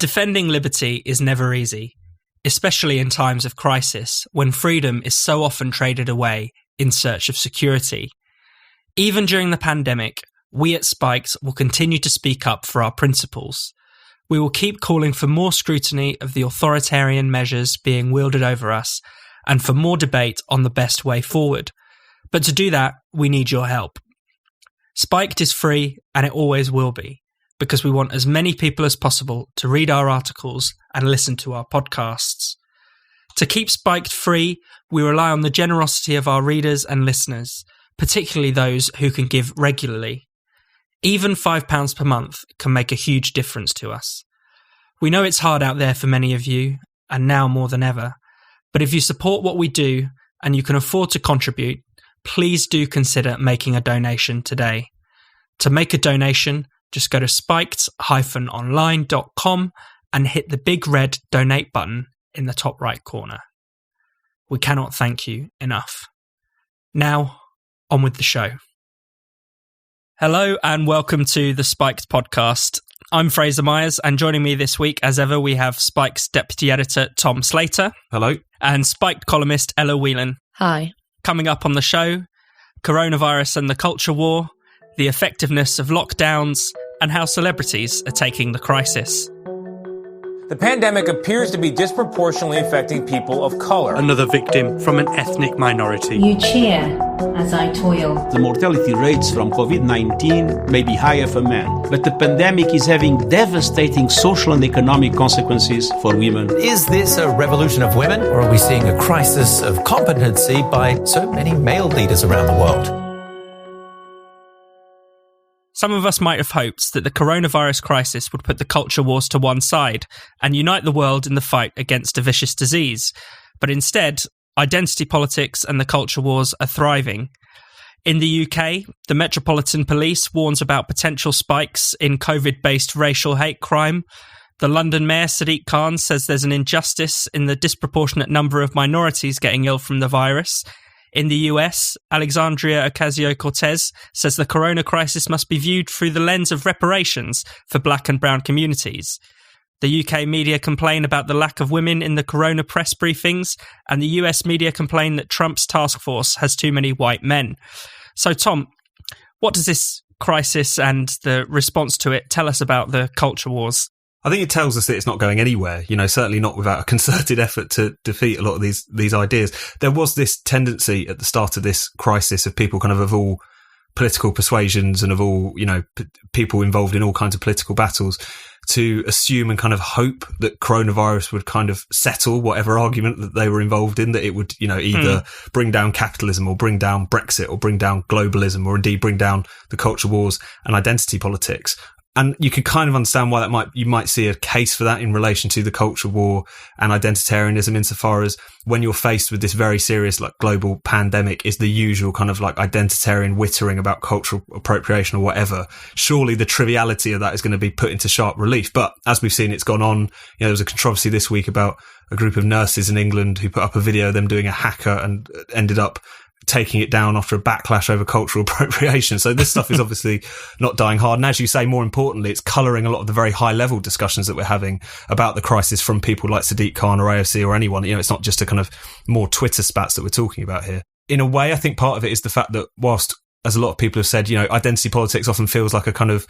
Defending liberty is never easy, especially in times of crisis when freedom is so often traded away in search of security. Even during the pandemic, we at Spiked will continue to speak up for our principles. We will keep calling for more scrutiny of the authoritarian measures being wielded over us and for more debate on the best way forward. But to do that, we need your help. Spiked is free, and it always will be, because we want as many people as possible to read our articles and listen to our podcasts. To keep Spiked free, we rely on the generosity of our readers and listeners, particularly those who can give regularly. Even £5 per month can make a huge difference to us. We know it's hard out there for many of you, and now more than ever, but if you support what we do and you can afford to contribute, please do consider making a donation today. To make a donation, just go to spiked-online.com and hit the big red donate button in the top right corner. We cannot thank you enough. Now, on with the show. Hello and welcome to the Spiked podcast. I'm Fraser Myers, and joining me this week, as ever, we have Spike's deputy editor, Tom Slater. Hello. And Spiked columnist, Elle Whelan. Hi. Coming up on the show, coronavirus and the culture war, the effectiveness of lockdowns, and how celebrities are taking the crisis. The pandemic appears to be disproportionately affecting people of color. Another victim from an ethnic minority. You cheer as I toil. The mortality rates from COVID-19 may be higher for men, but the pandemic is having devastating social and economic consequences for women. Is this a revolution of women, or are we seeing a crisis of competency by so many male leaders around the world? Some of us might have hoped that the coronavirus crisis would put the culture wars to one side and unite the world in the fight against a vicious disease. But instead, identity politics and the culture wars are thriving. In the UK, the Metropolitan Police warns about potential spikes in COVID-based racial hate crime. The London Mayor, Sadiq Khan, says there's an injustice in the disproportionate number of minorities getting ill from the virus. In the US, Alexandria Ocasio-Cortez says the corona crisis must be viewed through the lens of reparations for black and brown communities. The UK media complain about the lack of women in the corona press briefings, and the US media complain that Trump's task force has too many white men. So, Tom, what does this crisis and the response to it tell us about the culture wars? I think it tells us that it's not going anywhere, certainly not without a concerted effort to defeat a lot of these ideas. There was this tendency at the start of this crisis of people kind of all political persuasions and of all, people involved in all kinds of political battles to assume and kind of hope that coronavirus would kind of settle whatever argument that they were involved in, that it would, either bring down capitalism or bring down Brexit or bring down globalism or indeed bring down the culture wars and identity politics. And you can kind of understand why you might see a case for that in relation to the culture war and identitarianism, insofar as when you're faced with this very serious global pandemic is the usual kind of identitarian wittering about cultural appropriation or whatever. Surely the triviality of that is going to be put into sharp relief. But as we've seen, it's gone on. There was a controversy this week about a group of nurses in England who put up a video of them doing a hacker and ended up taking it down after a backlash over cultural appropriation. So this stuff is obviously not dying hard. And as you say, more importantly, it's colouring a lot of the very high level discussions that we're having about the crisis from people like Sadiq Khan or AOC or anyone. It's not just a kind of more Twitter spats that we're talking about here. In a way, I think part of it is the fact that whilst, as a lot of people have said, identity politics often feels like a kind of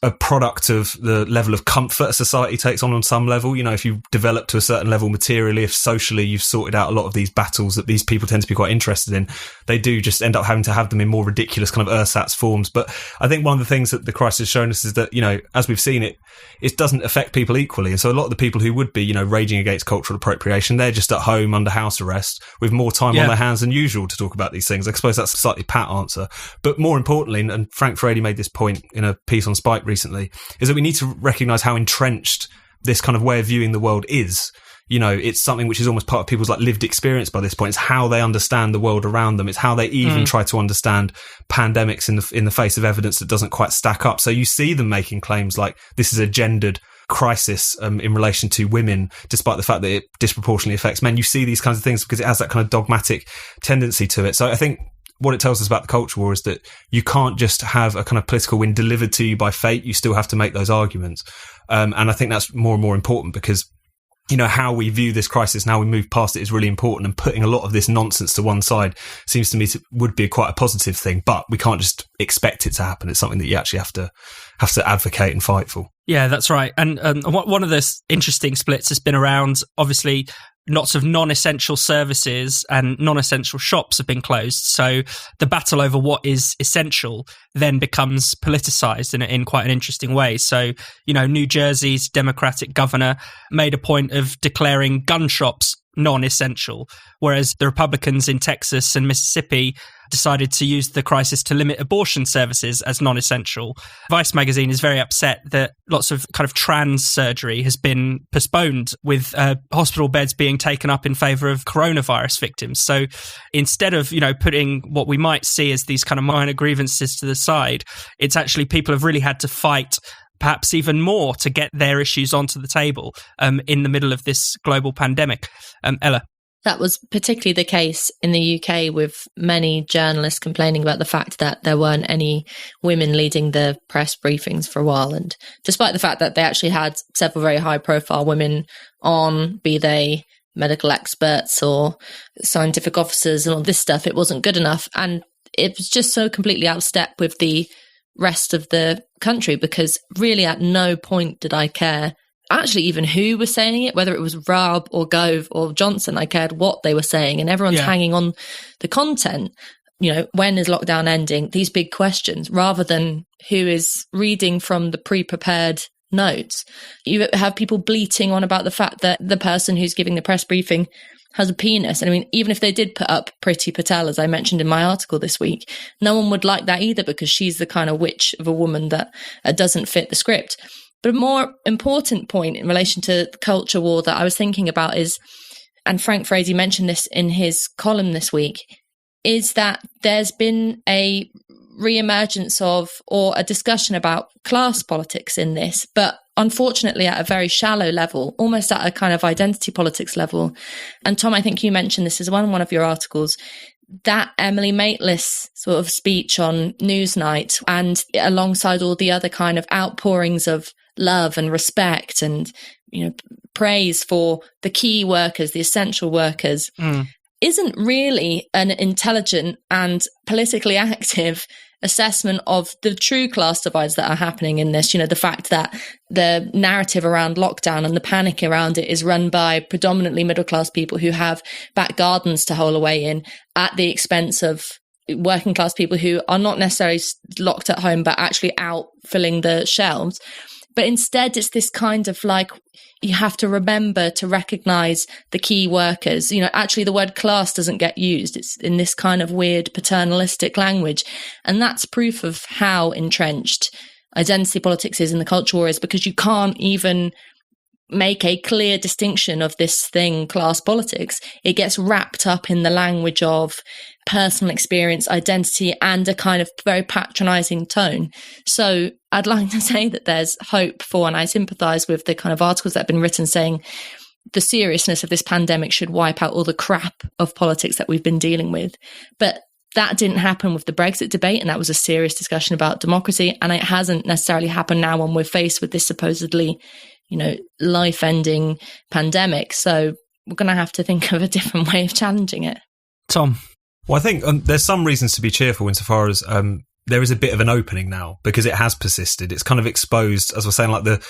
a product of the level of comfort a society takes on some level. If you develop to a certain level materially, if socially you've sorted out a lot of these battles that these people tend to be quite interested in, they do just end up having to have them in more ridiculous kind of ersatz forms. But I think one of the things that the crisis has shown us is that, as we've seen it doesn't affect people equally. And so a lot of the people who would be, raging against cultural appropriation, they're just at home under house arrest with more time on their hands than usual to talk about these things. I suppose that's a slightly pat answer. But more importantly, and Frank Reilly made this point in a piece on Spike recently, is that we need to recognise how entrenched this kind of way of viewing the world is. It's something which is almost part of people's lived experience by this point. It's how they understand the world around them. It's how they even try to understand pandemics in the face of evidence that doesn't quite stack up. So you see them making claims like this is a gendered crisis in relation to women, despite the fact that it disproportionately affects men. You see these kinds of things because it has that kind of dogmatic tendency to it. So I think what it tells us about the culture war is that you can't just have a kind of political win delivered to you by fate. You still have to make those arguments. And I think that's more and more important because, you know, how we view this crisis and how we move past it is really important, and putting a lot of this nonsense to one side seems to me would be quite a positive thing, but we can't just expect it to happen. It's something that you actually have to advocate and fight for. Yeah, that's right. And one of the interesting splits has been around, obviously, lots of non-essential services and non-essential shops have been closed. So the battle over what is essential then becomes politicised in quite an interesting way. So, you know, New Jersey's Democratic governor made a point of declaring gun shops non-essential, whereas the Republicans in Texas and Mississippi decided to use the crisis to limit abortion services as non-essential. Vice magazine is very upset that lots of kind of trans surgery has been postponed, with hospital beds being taken up in favour of coronavirus victims. So instead of, you know, putting what we might see as these kind of minor grievances to the side, it's actually people have really had to fight perhaps even more to get their issues onto the table in the middle of this global pandemic. Ella? That was particularly the case in the UK, with many journalists complaining about the fact that there weren't any women leading the press briefings for a while. And despite the fact that they actually had several very high-profile women on, be they medical experts or scientific officers and all this stuff, it wasn't good enough. And it was just so completely out of step with the rest of the country, because really at no point did I care actually even who was saying it, whether it was Raab or Gove or Johnson. I cared what they were saying, and everyone's hanging on the content. You know, when is lockdown ending? These big questions, rather than who is reading from the pre-prepared notes. You have people bleating on about the fact that the person who's giving the press briefing has a penis. And I mean, even if they did put up Priti Patel, as I mentioned in my article this week, no one would like that either, because she's the kind of witch of a woman that doesn't fit the script. But a more important point in relation to the culture war that I was thinking about is, and Frank Fraser mentioned this in his column this week, is that there's been a re-emergence of, or a discussion about, class politics in this, but unfortunately at a very shallow level, almost at a kind of identity politics level. And Tom, I think you mentioned this as well in one of your articles, that Emily Maitlis sort of speech on Newsnight, and alongside all the other kind of outpourings of love and respect and, you know, praise for the key workers, the essential workers, isn't really an intelligent and politically active assessment of the true class divides that are happening in this. You know, the fact that the narrative around lockdown and the panic around it is run by predominantly middle class people who have back gardens to hole away in, at the expense of working class people who are not necessarily locked at home but actually out filling the shelves. But instead, it's this kind of like, you have to remember to recognize the key workers. You know, actually the word class doesn't get used. It's in this kind of weird paternalistic language. And that's proof of how entrenched identity politics is in the culture war, is because you can't even make a clear distinction of this thing, class politics. It gets wrapped up in the language of personal experience, identity, and a kind of very patronizing tone. So I'd like to say that there's hope for, and I sympathize with the kind of articles that have been written saying the seriousness of this pandemic should wipe out all the crap of politics that we've been dealing with. But that didn't happen with the Brexit debate, and that was a serious discussion about democracy. And it hasn't necessarily happened now when we're faced with this supposedly, you know, life-ending pandemic. So we're going to have to think of a different way of challenging it. Tom? Well, I think there's some reasons to be cheerful insofar as there is a bit of an opening now, because it has persisted. It's kind of exposed, as I was saying, like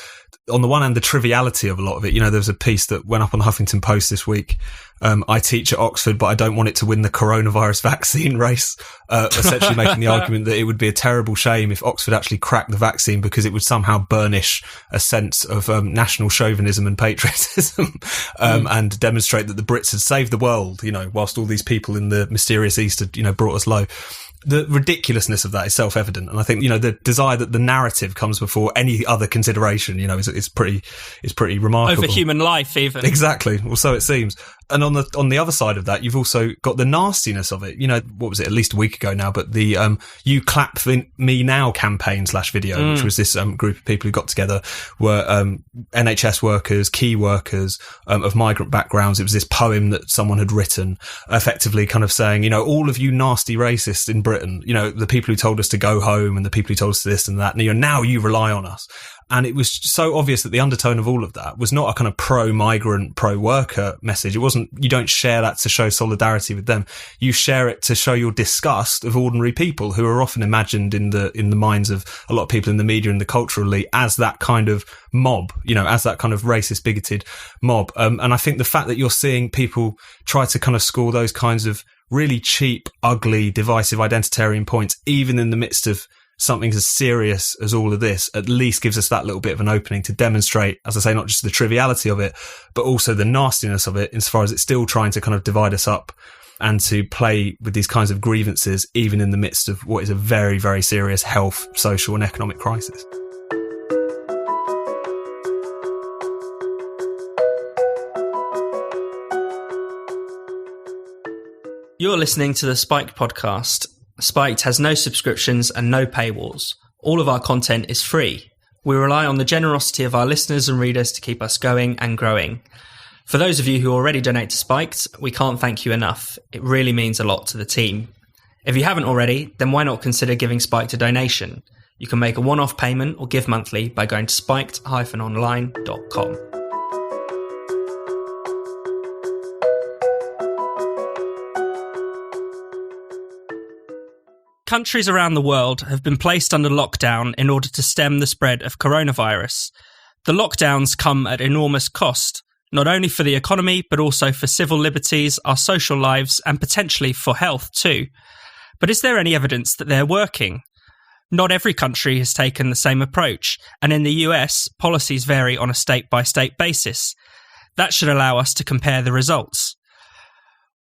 on the one hand, the triviality of a lot of it. You know, there was a piece that went up on the Huffington Post this week. I teach at Oxford, but I don't want it to win the coronavirus vaccine race. Essentially making the argument that it would be a terrible shame if Oxford actually cracked the vaccine, because it would somehow burnish a sense of national chauvinism and patriotism, and demonstrate that the Brits had saved the world, you know, whilst all these people in the mysterious East had, you know, brought us low. The ridiculousness of that is self-evident. And I think, you know, the desire that the narrative comes before any other consideration, you know, is pretty remarkable. Over human life, even. Exactly. Well, so it seems. And on the other side of that, you've also got the nastiness of it. You know, what was it, at least a week ago now, but the You Clap For Me Now campaign /video, which was this group of people who got together, were NHS workers, key workers of migrant backgrounds. It was this poem that someone had written, effectively kind of saying, you know, all of you nasty racists in Britain, you know, the people who told us to go home and the people who told us this and that, and you know, now you rely on us. And it was so obvious that the undertone of all of that was not a kind of pro-migrant, pro-worker message. It wasn't, you don't share that to show solidarity with them. You share it to show your disgust of ordinary people who are often imagined in the minds of a lot of people in the media and the cultural elite as that kind of mob, you know, as that kind of racist, bigoted mob. And I think the fact that you're seeing people try to kind of score those kinds of really cheap, ugly, divisive identitarian points, even in the midst of something as serious as all of this, at least gives us that little bit of an opening to demonstrate, as I say, not just the triviality of it, but also the nastiness of it, insofar as it's still trying to kind of divide us up and to play with these kinds of grievances, even in the midst of what is a very, very serious health, social and economic crisis. You're listening to the Spiked podcast. Spiked has no subscriptions and no paywalls. All of our content is free. We rely on the generosity of our listeners and readers to keep us going and growing. For those of you who already donate to Spiked, we can't thank you enough. It really means a lot to the team. If you haven't already, then why not consider giving Spiked a donation? You can make a one-off payment or give monthly by going to spiked-online.com. Countries around the world have been placed under lockdown in order to stem the spread of coronavirus. The lockdowns come at enormous cost, not only for the economy, but also for civil liberties, our social lives, and potentially for health too. But is there any evidence that they're working? Not every country has taken the same approach, and in the US, policies vary on a state-by-state basis. That should allow us to compare the results.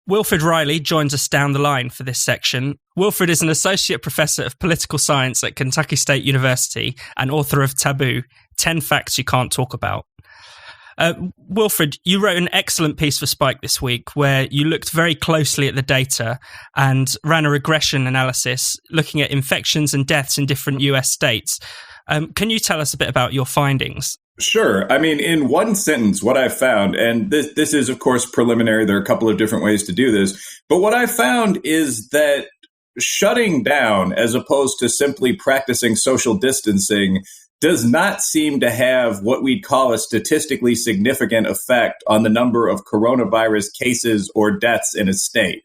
Wilfred Reilly joins us down the line for this section. Wilfred is an associate professor of political science at Kentucky State University and author of Taboo, 10 Facts You Can't Talk About. Wilfred, you wrote an excellent piece for Spike this week where you looked very closely at the data and ran a regression analysis looking at infections and deaths in different US states. Can you tell us a bit about your findings? Sure. I mean, in one sentence, what I found, and this is, of course, preliminary. There are a couple of different ways to do this. But what I found is that shutting down, as opposed to simply practicing social distancing, does not seem to have what we'd call a statistically significant effect on the number of coronavirus cases or deaths in a state.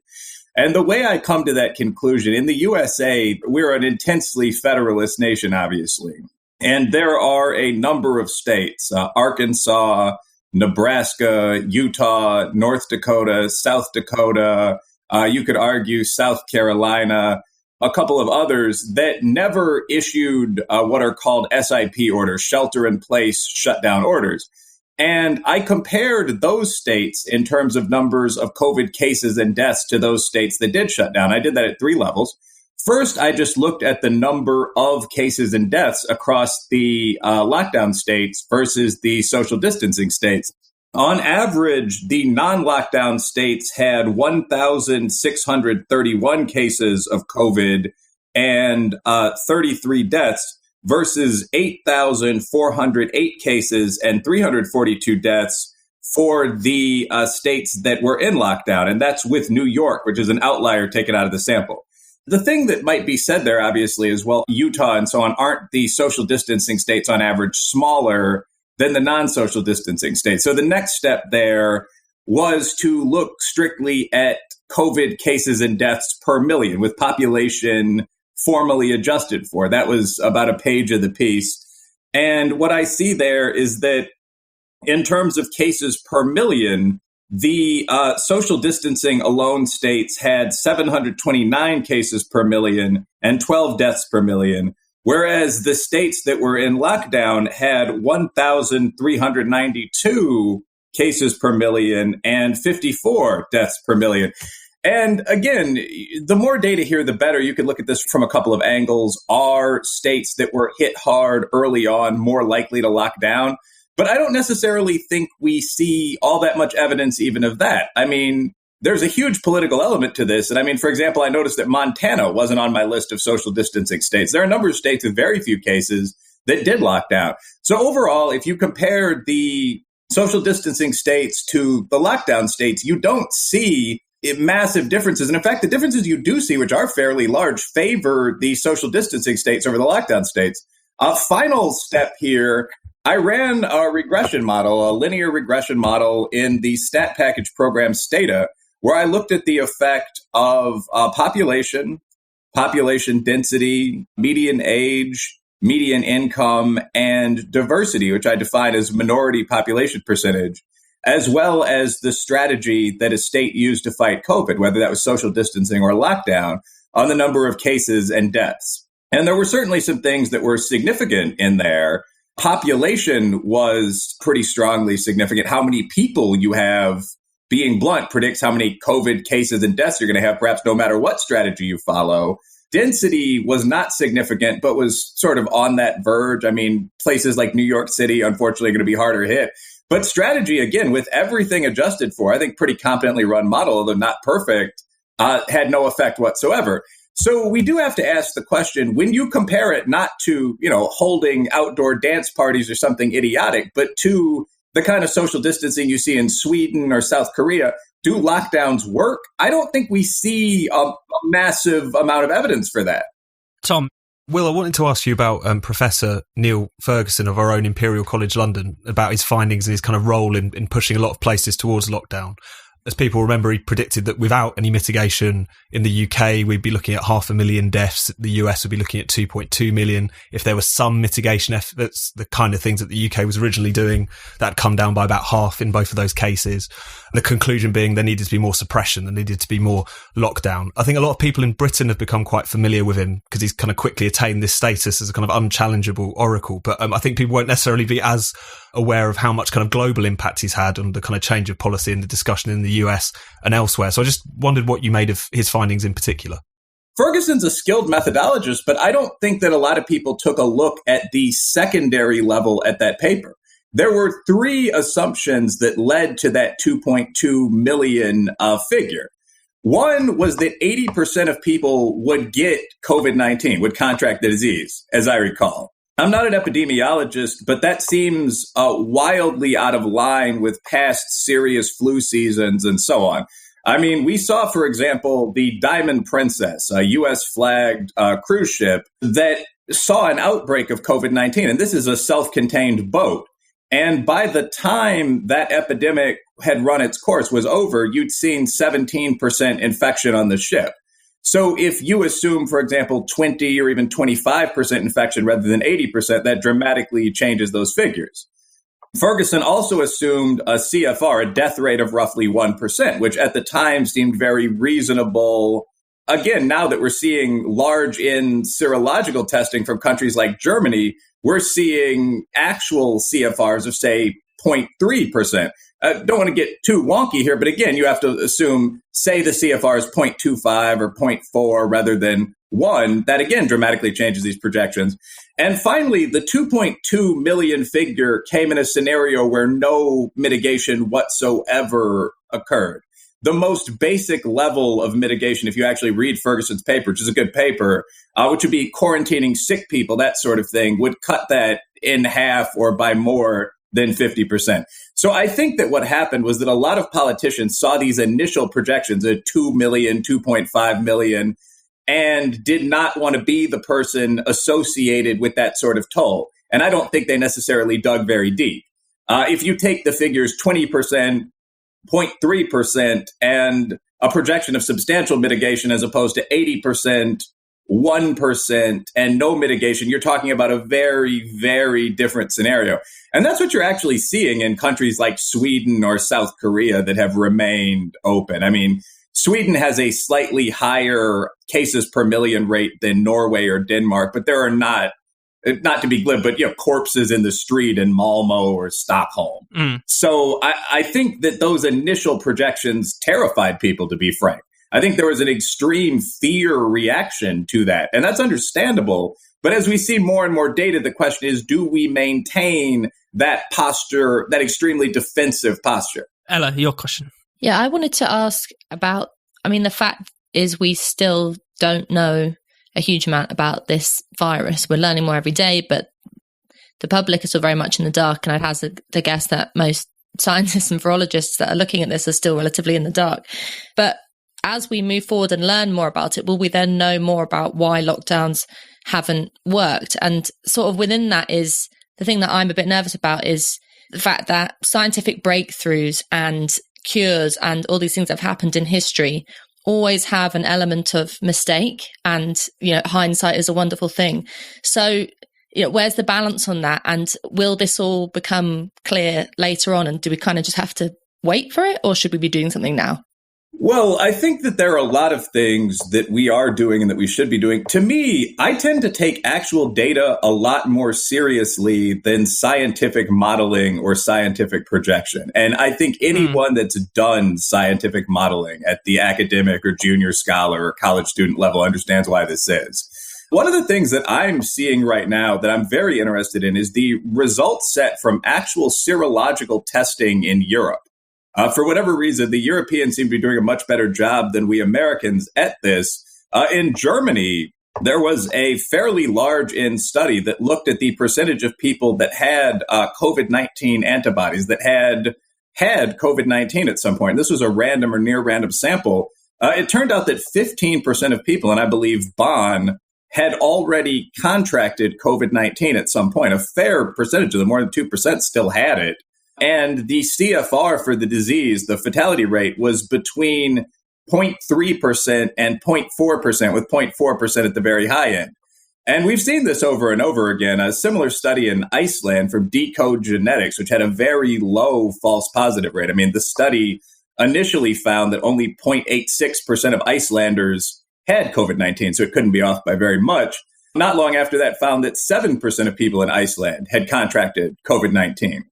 And the way I come to that conclusion, in the USA, we're an intensely federalist nation, obviously. And there are a number of states, Arkansas, Nebraska, Utah, North Dakota, South Dakota, you could argue South Carolina, a couple of others that never issued what are called SIP orders, shelter-in-place shutdown orders. And I compared those states in terms of numbers of COVID cases and deaths to those states that did shut down. I did that at three levels. First, I just looked at the number of cases and deaths across the lockdown states versus the social distancing states. On average, the non-lockdown states had 1,631 cases of COVID and 33 deaths versus 8,408 cases and 342 deaths for the states that were in lockdown. And that's with New York, which is an outlier taken out of the sample. The thing that might be said there, obviously, is, well, Utah and so on, aren't the social distancing states on average smaller than the non-social distancing states? So the next step there was to look strictly at COVID cases and deaths per million with population formally adjusted for. That was about a page of the piece. And what I see there is that in terms of cases per million, the social distancing alone states had 729 cases per million and 12 deaths per million, whereas the states that were in lockdown had 1,392 cases per million and 54 deaths per million. And again, the more data here, the better. You could look at this from a couple of angles. Are states that were hit hard early on more likely to lock down? But I don't necessarily think we see all that much evidence even of that. I mean, there's a huge political element to this. And I mean, for example, I noticed that Montana wasn't on my list of social distancing states. There are a number of states with very few cases that did lock down. So overall, if you compare the social distancing states to the lockdown states, you don't see massive differences. And in fact, the differences you do see, which are fairly large, favor the social distancing states over the lockdown states. Final step here, I ran a regression model, a linear regression model in the stat package program Stata, where I looked at the effect of population density, median age, median income, and diversity, which I define as minority population percentage, as well as the strategy that a state used to fight COVID, whether that was social distancing or lockdown, on the number of cases and deaths. And there were certainly some things that were significant in there. Population was pretty strongly significant. How many people you have, being blunt, predicts how many COVID cases and deaths you're going to have, perhaps no matter what strategy you follow. Density was not significant, but was sort of on that verge. I mean, places like New York City, unfortunately, are going to be harder hit. But strategy, again, with everything adjusted for, I think pretty competently run model, although not perfect, had no effect whatsoever. So we do have to ask the question, when you compare it not to, holding outdoor dance parties or something idiotic, but to the kind of social distancing you see in Sweden or South Korea, do lockdowns work? I don't think we see a massive amount of evidence for that. Tom. Will, I wanted to ask you about Professor Neil Ferguson of our own Imperial College London, about his findings and his kind of role in pushing a lot of places towards lockdown. As people remember, he predicted that without any mitigation in the UK, we'd be looking at 500,000 deaths. The US would be looking at 2.2 million. If there was some mitigation efforts, the kind of things that the UK was originally doing, that'd come down by about half in both of those cases. The conclusion being there needed to be more suppression, there needed to be more lockdown. I think a lot of people in Britain have become quite familiar with him because he's kind of quickly attained this status as a kind of unchallengeable oracle. But I think people won't necessarily be as aware of how much kind of global impact he's had on the kind of change of policy and the discussion in the US and elsewhere. So I just wondered what you made of his findings in particular. Ferguson's a skilled methodologist, but I don't think that a lot of people took a look at the secondary level at that paper. There were three assumptions that led to that 2.2 million figure. One was that 80% of people would get COVID-19, would contract the disease, as I recall. I'm not an epidemiologist, but that seems wildly out of line with past serious flu seasons and so on. I mean, we saw, for example, the Diamond Princess, a U.S.-flagged cruise ship that saw an outbreak of COVID-19, and this is a self-contained boat. And by the time that epidemic had run its course, was over, you'd seen 17% infection on the ship. So if you assume, for example, 20 or even 25% infection rather than 80%, that dramatically changes those figures. Ferguson also assumed a CFR, a death rate of roughly 1%, which at the time seemed very reasonable. Again, now that we're seeing large in serological testing from countries like Germany, we're seeing actual CFRs of, say, 0.3%. Don't want to get too wonky here, but again, you have to assume, say the CFR is 0.25 or 0.4 rather than 1. That again dramatically changes these projections. And finally, the 2.2 million figure came in a scenario where no mitigation whatsoever occurred. The most basic level of mitigation, if you actually read Ferguson's paper, which is a good paper, which would be quarantining sick people, that sort of thing, would cut that in half or by more than 50%. So I think that what happened was that a lot of politicians saw these initial projections at 2 million, 2.5 million, and did not want to be the person associated with that sort of toll. And I don't think they necessarily dug very deep. If you take the figures 20%, 0.3%, and a projection of substantial mitigation as opposed to 80%, 1%, and no mitigation, you're talking about a very, very different scenario. And that's what you're actually seeing in countries like Sweden or South Korea that have remained open. I mean, Sweden has a slightly higher cases per million rate than Norway or Denmark, but there are not to be glib, but corpses in the street in Malmo or Stockholm. So I think that those initial projections terrified people, to be frank. I think there was an extreme fear reaction to that, and that's understandable. But as we see more and more data, the question is, do we maintain that posture, that extremely defensive posture. Ella, your question. Yeah, I wanted to ask about, the fact is we still don't know a huge amount about this virus. We're learning more every day, but the public is still very much in the dark. And I'd hazard the guess that most scientists and virologists that are looking at this are still relatively in the dark. But as we move forward and learn more about it, will we then know more about why lockdowns haven't worked? And sort of within that is the thing that I'm a bit nervous about is the fact that scientific breakthroughs and cures and all these things that have happened in history always have an element of mistake, and hindsight is a wonderful thing. So where's the balance on that, and will this all become clear later on, and do we kind of just have to wait for it, or should we be doing something now? Well, I think that there are a lot of things that we are doing and that we should be doing. To me, I tend to take actual data a lot more seriously than scientific modeling or scientific projection. And I think anyone that's done scientific modeling at the academic or junior scholar or college student level understands why this is. One of the things that I'm seeing right now that I'm very interested in is the results set from actual serological testing in Europe. For whatever reason, the Europeans seem to be doing a much better job than we Americans at this. In Germany, there was a fairly large study that looked at the percentage of people that had COVID-19 antibodies, that had COVID-19 at some point. This was a random or near random sample. It turned out that 15% of people, and I believe Bonn, had already contracted COVID-19 at some point. A fair percentage of them, more than 2%, still had it. And the CFR for the disease, the fatality rate, was between 0.3% and 0.4%, with 0.4% at the very high end. And we've seen this over and over again. A similar study in Iceland from Decode Genetics, which had a very low false positive rate. The study initially found that only 0.86% of Icelanders had COVID-19, so it couldn't be off by very much. Not long after that, found that 7% of people in Iceland had contracted COVID-19.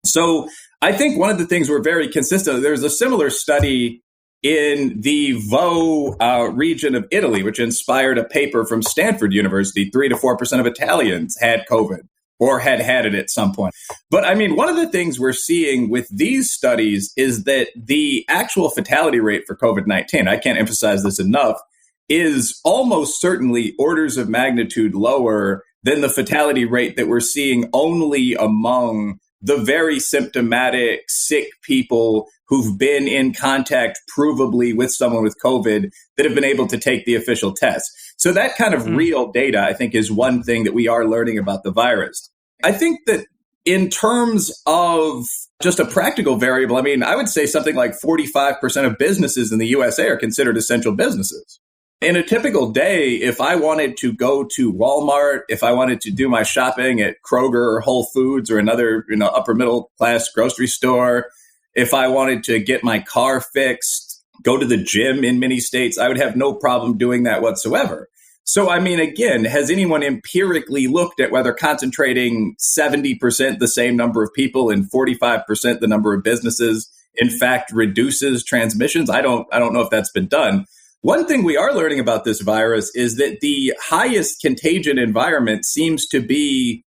So I think one of the things we're very consistent, there's a similar study in the Vaud region of Italy, which inspired a paper from Stanford University. 3 to 4% of Italians had COVID or had it at some point. But one of the things we're seeing with these studies is that the actual fatality rate for COVID-19, I can't emphasize this enough, is almost certainly orders of magnitude lower than the fatality rate that we're seeing only among the very symptomatic, sick people who've been in contact provably with someone with COVID that have been able to take the official test. So that kind of real data, I think, is one thing that we are learning about the virus. I think that in terms of just a practical variable, I would say something like 45% of businesses in the USA are considered essential businesses. In a typical day, if I wanted to go to Walmart, if I wanted to do my shopping at Kroger or Whole Foods or another, upper middle class grocery store, if I wanted to get my car fixed, go to the gym in many states, I would have no problem doing that whatsoever. So, again, has anyone empirically looked at whether concentrating 70% the same number of people in 45% the number of businesses, in fact, reduces transmissions? I don't know if that's been done. One thing we are learning about this virus is that the highest contagion environment seems to be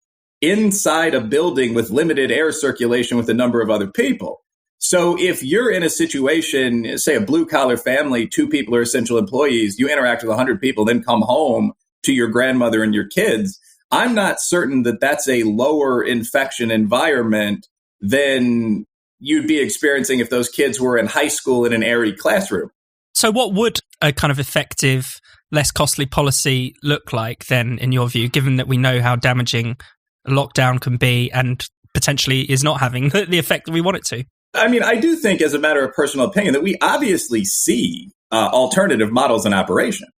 inside a building with limited air circulation with a number of other people. So if you're in a situation, say a blue collar family, 2 people are essential employees, you interact with 100 people, then come home to your grandmother and your kids, I'm not certain that that's a lower infection environment than you'd be experiencing if those kids were in high school in an airy classroom. So what would a kind of effective, less costly policy look like then, in your view, given that we know how damaging a lockdown can be and potentially is not having the effect that we want it to? I do think, as a matter of personal opinion, that we obviously see alternative models in operation.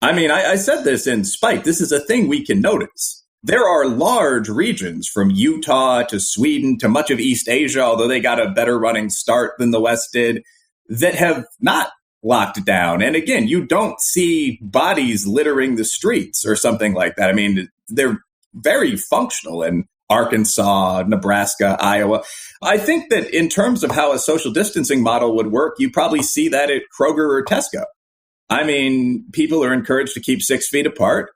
I said this in spite. This is a thing we can notice. There are large regions from Utah to Sweden to much of East Asia, although they got a better running start than the West did, that have not locked down. And again, you don't see bodies littering the streets or something like that. They're very functional in Arkansas, Nebraska, Iowa. I think that in terms of how a social distancing model would work, you probably see that at Kroger or Tesco. People are encouraged to keep 6 feet apart.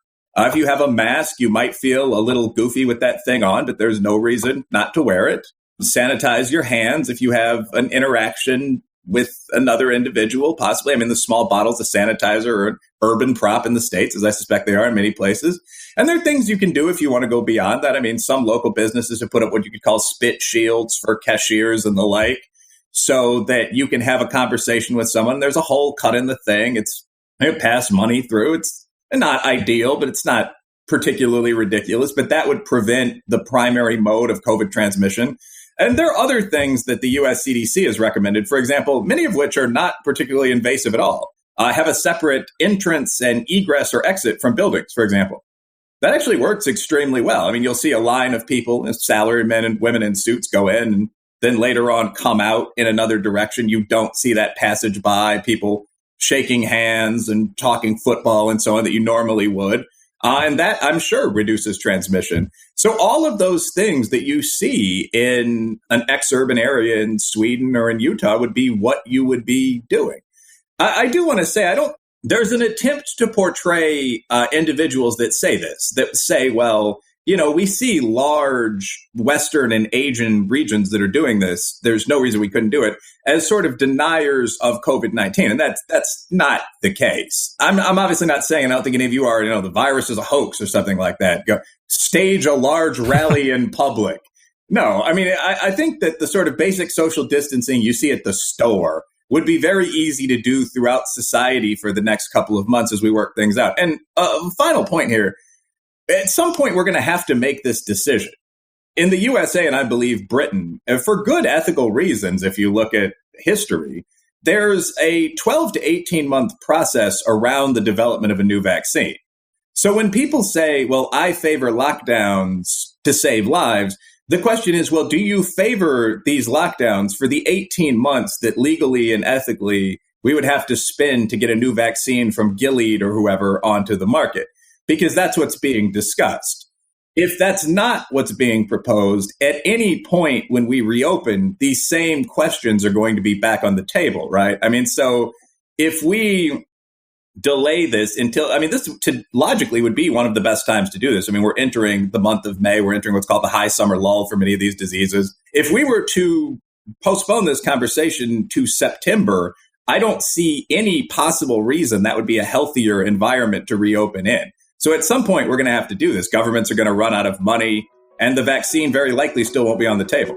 If you have a mask, you might feel a little goofy with that thing on, but there's no reason not to wear it. Sanitize your hands if you have an interaction with another individual, possibly. I mean, the small bottles of sanitizer are an urban prop in the States, as I suspect they are in many places. And there are things you can do if you want to go beyond that. I mean, some local businesses have put up what you could call spit shields for cashiers and the like, so that you can have a conversation with someone. There's a hole cut in the thing. It pass money through. It's not ideal, but it's not particularly ridiculous. But that would prevent the primary mode of COVID transmission. And there are other things that the US CDC has recommended, for example, many of which are not particularly invasive at all. Have a separate entrance and egress or exit from buildings, for example. That actually works extremely well. I mean, you'll see a line of people, salaried men and women in suits, go in and then later on come out in another direction. You don't see that passage by, people shaking hands and talking football and so on that you normally would. And that, I'm sure, reduces transmission. So all of those things that you see in an ex-urban area in Sweden or in Utah would be what you would be doing. I do want to say, there's an attempt to portray individuals that say this, that say, well, you know, we see large Western and Asian regions that are doing this. There's no reason we couldn't do it, as sort of deniers of COVID-19. And that's not the case. I'm obviously not saying, I don't think any of you are, the virus is a hoax or something like that. Go stage a large rally in public. No, I mean, I think that the sort of basic social distancing you see at the store would be very easy to do throughout society for the next couple of months as we work things out. And final point here. At some point, we're going to have to make this decision. In the USA, and I believe Britain, for good ethical reasons, if you look at history, there's a 12 to 18-month process around the development of a new vaccine. So when people say, well, I favor lockdowns to save lives, the question is, well, do you favor these lockdowns for the 18 months that legally and ethically we would have to spend to get a new vaccine from Gilead or whoever onto the market? Because that's what's being discussed. If that's not what's being proposed, at any point when we reopen, these same questions are going to be back on the table, right? I mean, so if we delay this until, this logically would be one of the best times to do this. I mean, we're entering the month of May. We're entering what's called the high summer lull for many of these diseases. If we were to postpone this conversation to September, I don't see any possible reason that would be a healthier environment to reopen in. So at some point, we're going to have to do this. Governments are going to run out of money, and the vaccine very likely still won't be on the table.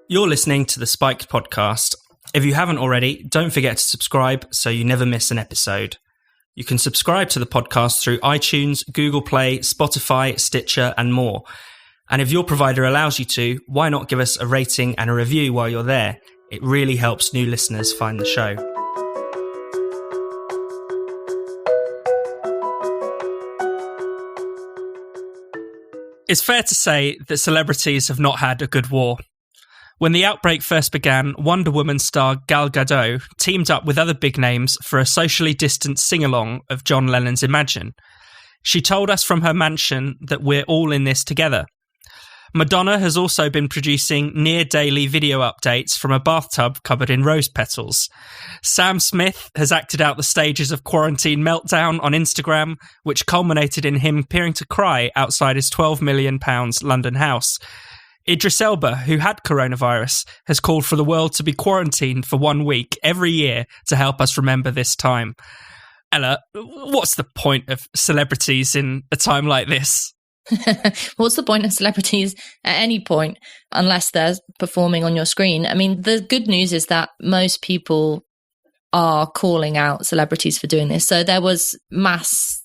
You're listening to the Spiked podcast. If you haven't already, don't forget to subscribe so you never miss an episode. You can subscribe to the podcast through iTunes, Google Play, Spotify, Stitcher, and more. And if your provider allows you to, why not give us a rating and a review while you're there? It really helps new listeners find the show. It's fair to say that celebrities have not had a good war. When the outbreak first began, Wonder Woman star Gal Gadot teamed up with other big names for a socially distant sing-along of John Lennon's Imagine. She told us from her mansion that we're all in this together. Madonna has also been producing near-daily video updates from a bathtub covered in rose petals. Sam Smith has acted out the stages of Quarantine Meltdown on Instagram, which culminated in him appearing to cry outside his £12 million London house. Idris Elba, who had coronavirus, has called for the world to be quarantined for 1 week every year to help us remember this time. Ella, what's the point of celebrities in a time like this? What's the point of celebrities at any point, unless they're performing on your screen? I mean, the good news is that most people are calling out celebrities for doing this. So there was mass,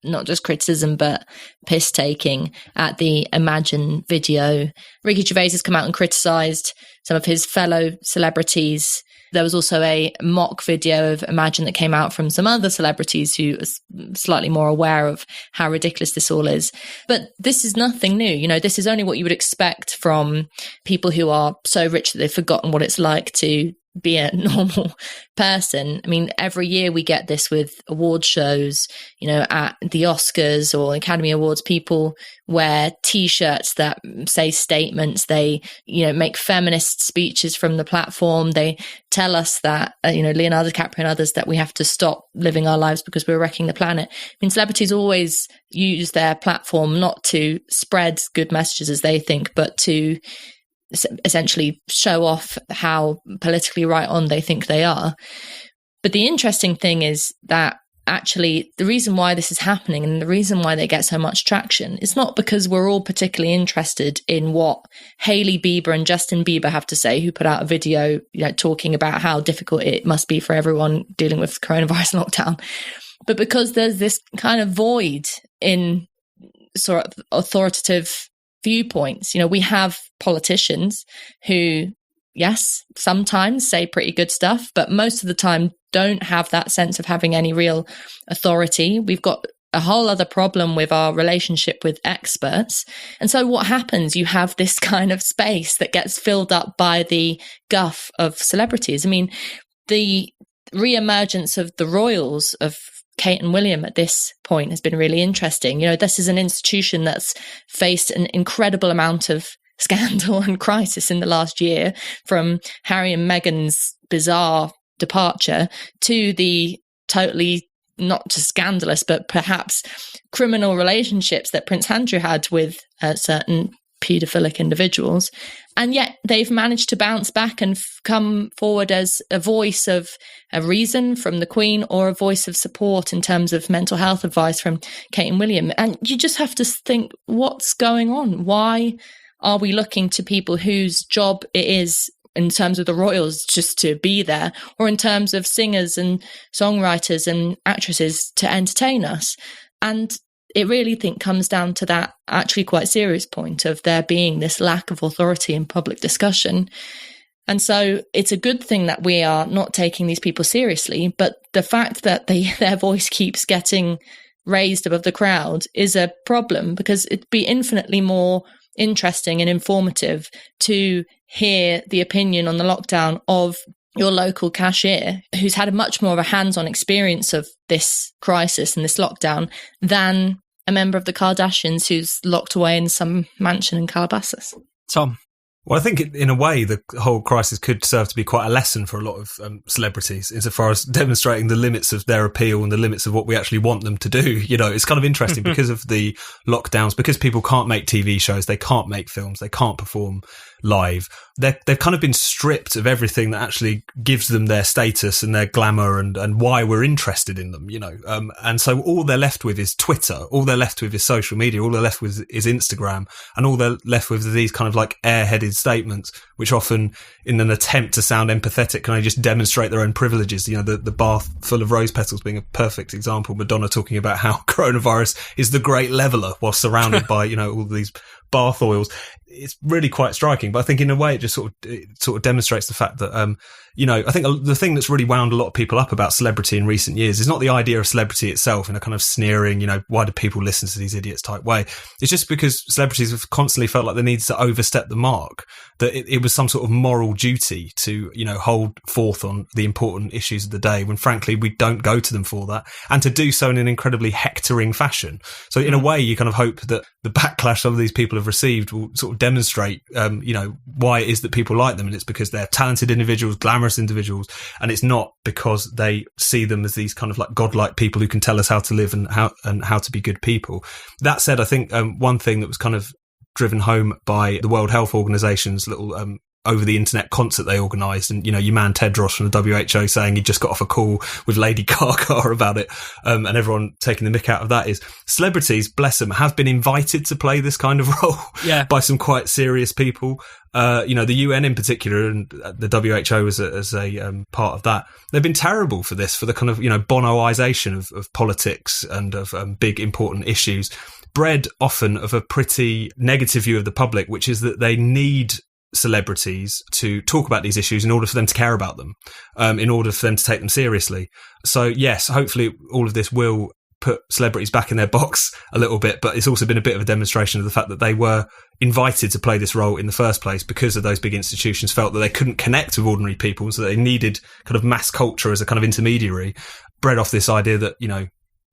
not just criticism, but piss taking at the Imagine video. Ricky Gervais has come out and criticised some of his fellow celebrities. There was also a mock video of Imagine that came out from some other celebrities who are slightly more aware of how ridiculous this all is. But this is nothing new. This is only what you would expect from people who are so rich that they've forgotten what it's like to be a normal person. I mean, every year we get this with award shows, at the Oscars or Academy Awards, people wear T-shirts that say statements. They, make feminist speeches from the platform. They tell us that, Leonardo DiCaprio and others, that we have to stop living our lives because we're wrecking the planet. I mean, celebrities always use their platform not to spread good messages as they think, but to essentially show off how politically right on they think they are. But the interesting thing is that actually the reason why this is happening and the reason why they get so much traction is not because we're all particularly interested in what Hailey Bieber and Justin Bieber have to say, who put out a video, talking about how difficult it must be for everyone dealing with coronavirus lockdown, but because there's this kind of void in sort of authoritative viewpoints. We have politicians who, yes, sometimes say pretty good stuff, but most of the time don't have that sense of having any real authority. We've got a whole other problem with our relationship with experts. And so what happens? You have this kind of space that gets filled up by the guff of celebrities. I mean, the re-emergence of the royals, of Kate and William at this point, has been really interesting. This is an institution that's faced an incredible amount of scandal and crisis in the last year, from Harry and Meghan's bizarre departure to the totally not just scandalous, but perhaps criminal relationships that Prince Andrew had with certain paedophilic individuals. And yet they've managed to bounce back and come forward as a voice of a reason from the Queen, or a voice of support in terms of mental health advice from Kate and William. And you just have to think, what's going on? Why are we looking to people whose job it is, in terms of the royals, just to be there, or in terms of singers and songwriters and actresses to entertain us? And it really comes down to that actually quite serious point of there being this lack of authority in public discussion. And so it's a good thing that we are not taking these people seriously, but the fact that their voice keeps getting raised above the crowd is a problem, because it'd be infinitely more interesting and informative to hear the opinion on the lockdown of your local cashier, who's had a much more of a hands-on experience of this crisis and this lockdown than a member of the Kardashians who's locked away in some mansion in Calabasas. Tom? Well, I think in a way the whole crisis could serve to be quite a lesson for a lot of celebrities, insofar as demonstrating the limits of their appeal and the limits of what we actually want them to do. It's kind of interesting because of the lockdowns, because people can't make TV shows, they can't make films, they can't perform live. They've kind of been stripped of everything that actually gives them their status and their glamour and why we're interested in them, and so all they're left with is Twitter, all they're left with is social media, all they're left with is Instagram, and all they're left with are these kind of like airheaded statements, which often, in an attempt to sound empathetic, can only just demonstrate their own privileges. The bath full of rose petals being a perfect example. Madonna talking about how coronavirus is the great leveler while surrounded by, all these bath oils. It's really quite striking, but I think in a way it just sort of demonstrates the fact that I think the thing that's really wound a lot of people up about celebrity in recent years is not the idea of celebrity itself in a kind of sneering, why do people listen to these idiots type way. It's just because celebrities have constantly felt like they needed to overstep the mark, that it was some sort of moral duty to hold forth on the important issues of the day, when frankly we don't go to them for that, and to do so in an incredibly hectoring fashion. So in a way you kind of hope that the backlash some of these people have received will sort of demonstrate why it is that people like them, and it's because they're talented individuals, glamorous individuals, and it's not because they see them as these kind of like godlike people who can tell us how to live and how to be good people. That said, I think one thing that was kind of driven home by the World Health Organization's little over the internet concert they organised, and your man Tedros from the WHO saying he just got off a call with Lady Gaga about it, and everyone taking the mick out of that, is celebrities, bless them, have been invited to play this kind of role by some quite serious people. The UN in particular, and the WHO as a part of that, they've been terrible for this, for the kind of Bonoisation of politics and of big important issues, bred often of a pretty negative view of the public, which is that they need celebrities to talk about these issues in order for them to care about them, in order for them to take them seriously. So yes, hopefully all of this will put celebrities back in their box a little bit, but it's also been a bit of a demonstration of the fact that they were invited to play this role in the first place because of those big institutions felt that they couldn't connect with ordinary people, so they needed kind of mass culture as a kind of intermediary, bred off this idea that, you know,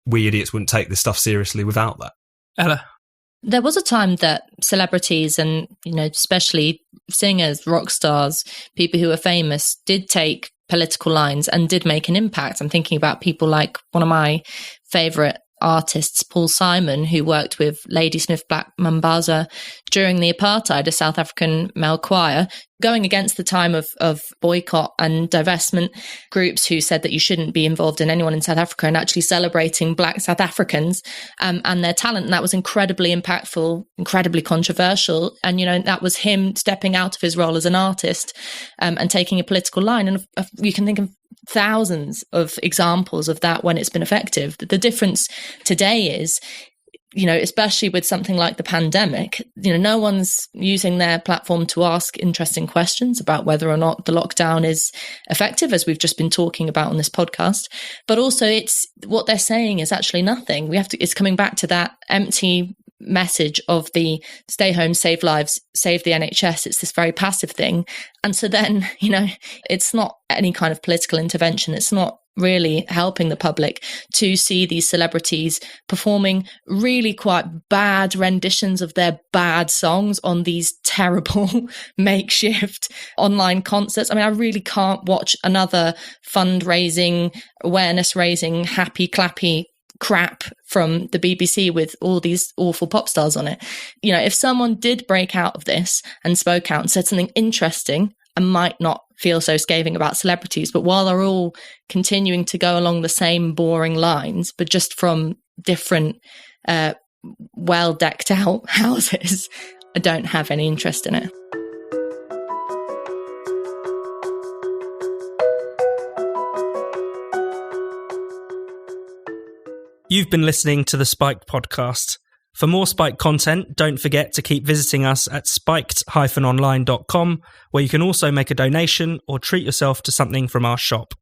we idiots wouldn't take this stuff seriously without that. Ella? There was a time that celebrities and, you know, especially singers, rock stars, people who are famous did take political lines and did make an impact. I'm thinking about people like one of my favourite artists, Paul Simon, who worked with Ladysmith Black Mambaza during the apartheid, a South African male choir, going against the time of boycott and divestment groups who said that you shouldn't be involved in anyone in South Africa, and actually celebrating Black South Africans and their talent. And that was incredibly impactful, incredibly controversial. And, you know, that was him stepping out of his role as an artist and taking a political line. And you can think of thousands of examples of that when it's been effective. The difference today is, you know, especially with something like the pandemic, you know, no one's using their platform to ask interesting questions about whether or not the lockdown is effective, as we've just been talking about on this podcast. But also, it's what they're saying is actually nothing. It's coming back to that empty message of the stay home, save lives, save the NHS. It's this very passive thing. And so then, you know, it's not any kind of political intervention. It's not really helping the public to see these celebrities performing really quite bad renditions of their bad songs on these terrible makeshift online concerts. I mean, I really can't watch another fundraising, awareness raising, happy clappy crap from the BBC with all these awful pop stars on it. You know, if someone did break out of this and spoke out and said something interesting, I might not feel so scathing about celebrities. But while they're all continuing to go along the same boring lines, but just from different well decked out houses, I don't have any interest in it. You've been listening to the Spiked podcast. For more Spiked content, don't forget to keep visiting us at spiked-online.com, where you can also make a donation or treat yourself to something from our shop.